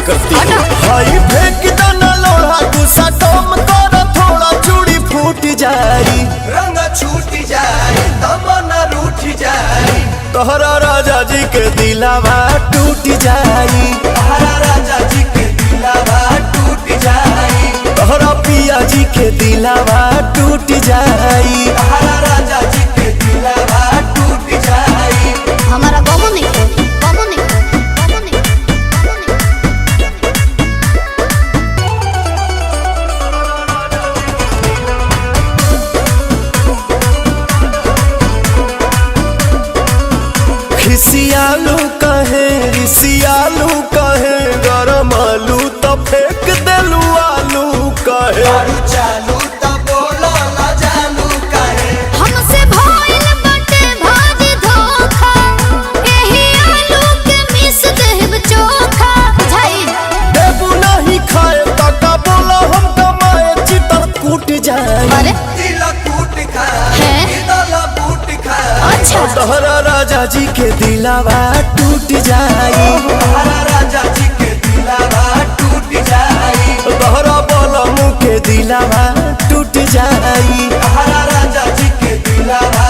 करती है। भाई फेंक देना लोढ़ा गुस्सा कम कर थोड़ा चूड़ी फूट जाई रंग छूट जाए तमन्ना रूठ जाए तोहरा राजा जी के दिलावा टूट जाई तोहरा राजा जी के दिलावा टूट जाए तोहरा पिया जी के दिलावा टूट जाई तोहरा राजा जी के दिलावा टूट जाए। हमारा गमो नहीं गमो नहीं गमो नहीं। खिसियालू कहे रिसियालू कहे गरम आलू तो फेंक देलू आलू कहे दारू चालू तो बोलो ला जानू कहे हमसे भइल बाटे भाजी धोखा एही आलू के मिस देब चोखा झाई देबू नहीं खाए तका बोला हम कमाए चितर कूट जाए अरे दिल कूट खाए हैं? दिल बूट खाए अच्छा तोहरा राजा जी के दिलावा टूट जाई तोहरा राजा जी के दिलावा टूट जाए तोहरा बलमू के दिलावा टूट जाई तोहरा राजा जी के दिलावा